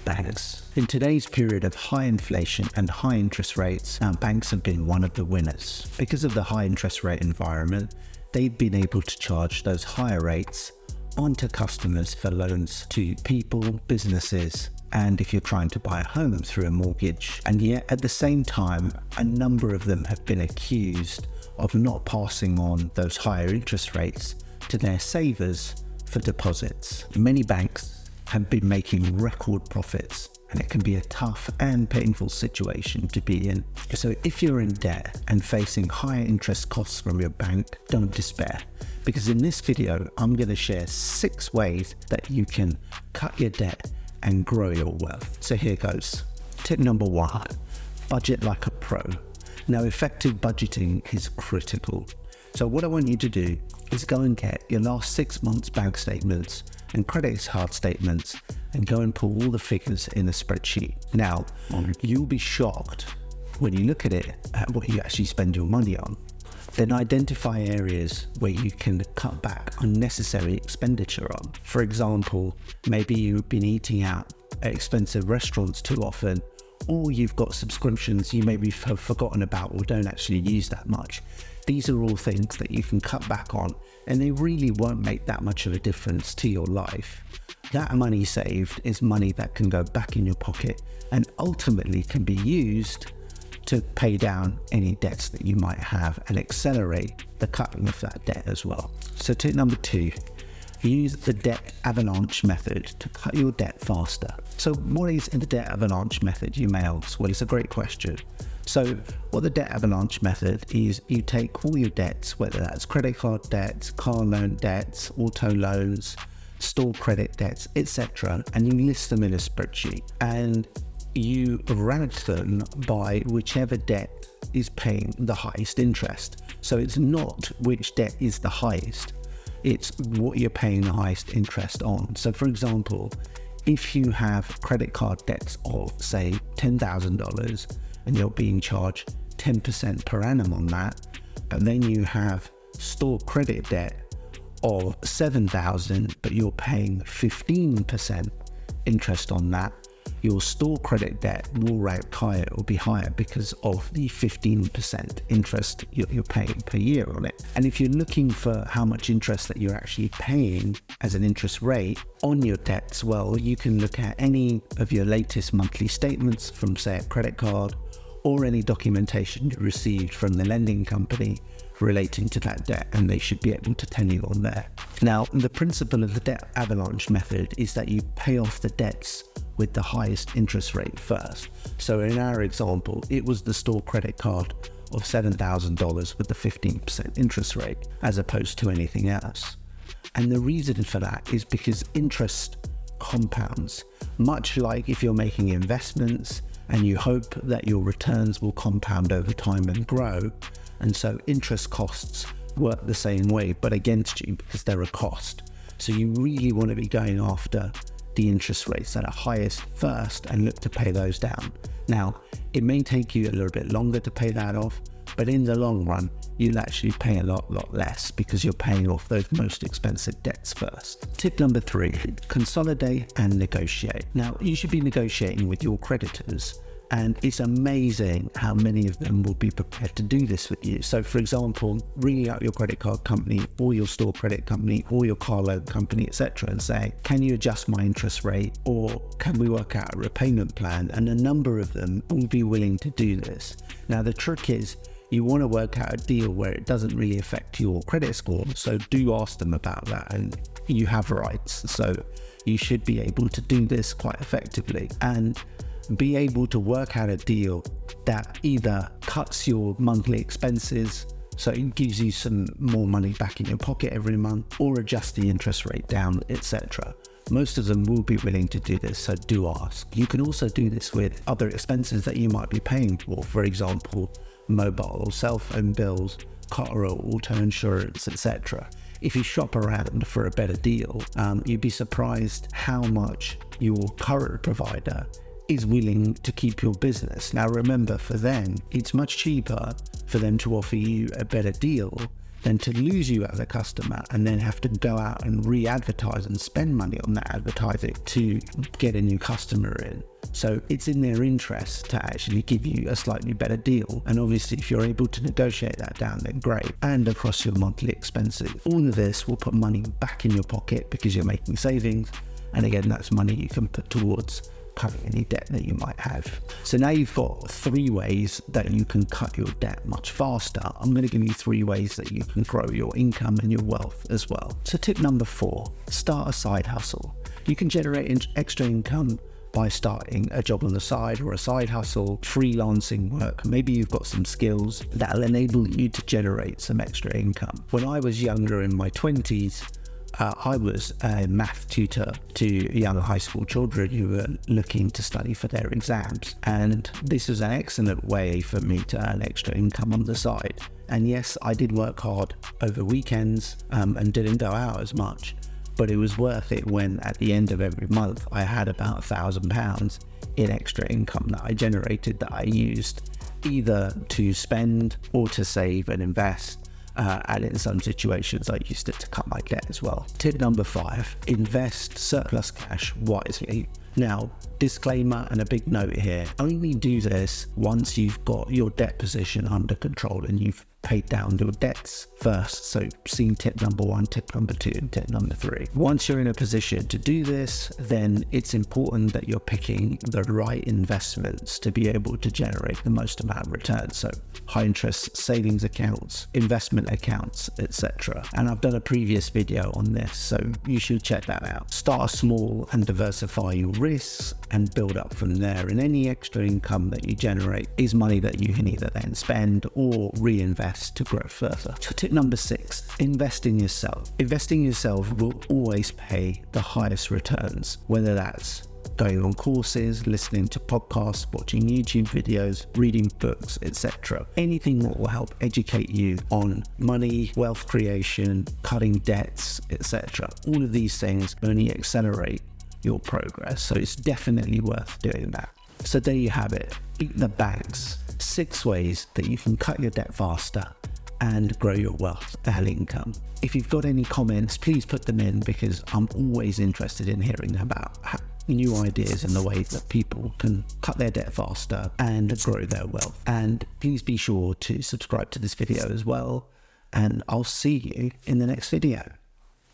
banks. In today's period of high inflation and high interest rates, banks have been one of the winners. Because of the high interest rate environment, they've been able to charge those higher rates onto customers for loans to people, businesses, and if you're trying to buy a home through a mortgage. And yet at the same time, a number of them have been accused of not passing on those higher interest rates to their savers for deposits. Many banks have been making record profits, and it can be a tough and painful situation to be in. So if you're in debt and facing higher interest costs from your bank, don't despair, because in this video I'm going to share 6 ways that you can cut your debt and grow your wealth. So here goes. Tip number 1, budget like a pro. Now, effective budgeting is critical. So what I want you to do is go and get your last 6 months bank statements and credit card statements and go and pull all the figures in a spreadsheet. Now, you'll be shocked when you look at it at what you actually spend your money on. Then identify areas where you can cut back unnecessary expenditure on. For example, maybe you've been eating out at expensive restaurants too often, or you've got subscriptions you maybe have forgotten about or don't actually use that much. These are all things that you can cut back on, and they really won't make that much of a difference to your life. That money saved is money that can go back in your pocket and ultimately can be used to pay down any debts that you might have and accelerate the cutting of that debt as well. So tip number 2, use the debt avalanche method to cut your debt faster. So what is the debt avalanche method, you may ask? Well, it's a great question. So what the debt avalanche method is, you take all your debts, whether that's credit card debts, car loan debts, auto loans, store credit debts, etc., and you list them in a spreadsheet, and you rank them by whichever debt is paying the highest interest. So it's not which debt is the highest, it's what you're paying the highest interest on. So for example, if you have credit card debts of say $10,000 and you're being charged 10% per annum on that, but then you have store credit debt of $7,000 but you're paying 15% interest on that, your store credit debt will rank higher, or be higher, because of the 15% interest you're paying per year on it. And if you're looking for how much interest that you're actually paying as an interest rate on your debts, well, you can look at any of your latest monthly statements from, say, a credit card, or any documentation you received from the lending company relating to that debt, and they should be able to tell you on there. Now, the principle of the debt avalanche method is that you pay off the debts with the highest interest rate first. So in our example, it was the store credit card of $7,000 with the 15% interest rate, as opposed to anything else. And the reason for that is because interest compounds, much like if you're making investments and you hope that your returns will compound over time and grow. And so interest costs work the same way, but against you, because they're a cost. So you really want to be going after the interest rates that are highest first and look to pay those down. Now, it may take you a little bit longer to pay that off, but in the long run, you'll actually pay a lot less because you're paying off those most expensive debts first. Tip number 3, consolidate and negotiate. Now, you should be negotiating with your creditors, and it's amazing how many of them will be prepared to do this with you. So for example, ringing out your credit card company or your store credit company or your car loan company, etc., and say, can you adjust my interest rate, or can we work out a repayment plan? And a number of them will be willing to do this. Now the trick is, you want to work out a deal where it doesn't really affect your credit score, so do ask them about that, and you have rights, so you should be able to do this quite effectively and be able to work out a deal that either cuts your monthly expenses, so it gives you some more money back in your pocket every month, or adjust the interest rate down, etc. Most of them will be willing to do this, so do ask. You can also do this with other expenses that you might be paying for example, mobile or cell phone bills, car or auto insurance, etc. If you shop around for a better deal, you'd be surprised how much your current provider is willing to keep your business. Now remember, for them, it's much cheaper for them to offer you a better deal than to lose you as a customer and then have to go out and re-advertise and spend money on that advertising to get a new customer in. So it's in their interest to actually give you a slightly better deal. And obviously, if you're able to negotiate that down, then great. And across your monthly expenses. All of this will put money back in your pocket because you're making savings. And again, that's money you can put towards covering any debt that you might have. So now you've got 3 ways that you can cut your debt much faster. I'm going to give you 3 ways that you can grow your income and your wealth as well. So tip number 4, start a side hustle. You can generate extra income by starting a job on the side or a side hustle, freelancing work. Maybe you've got some skills that'll enable you to generate some extra income. When I was younger, in my 20s, I was a math tutor to young high school children who were looking to study for their exams. And this was an excellent way for me to earn extra income on the side. And yes, I did work hard over weekends and didn't go out as much, but it was worth it when at the end of every month I had about £1,000 in extra income that I generated that I used either to spend or to save and invest. And in some situations, I used it to cut my debt as well. Tip number 5, invest surplus cash wisely. Now, disclaimer and a big note here, only do this once you've got your debt position under control and you've paid down your debts first. So see tip number 1, tip number 2, and tip number 3. Once you're in a position to do this, then it's important that you're picking the right investments to be able to generate the most amount of return. So high interest savings accounts, investment accounts, etc. And I've done a previous video on this, so you should check that out. Start small and diversify your risks and build up from there. And any extra income that you generate is money that you can either then spend or reinvest to grow further. So tip number 6, invest in yourself. Investing in yourself will always pay the highest returns, whether that's going on courses, listening to podcasts, watching YouTube videos, reading books, etc. Anything that will help educate you on money, wealth creation, cutting debts, etc. All of these things only accelerate your progress. So it's definitely worth doing that. So there you have it. Beat the banks. 6 ways that you can cut your debt faster and grow your wealth and income. If you've got any comments, please put them in, because I'm always interested in hearing about new ideas and the ways that people can cut their debt faster and grow their wealth. And please be sure to subscribe to this video as well, and I'll see you in the next video.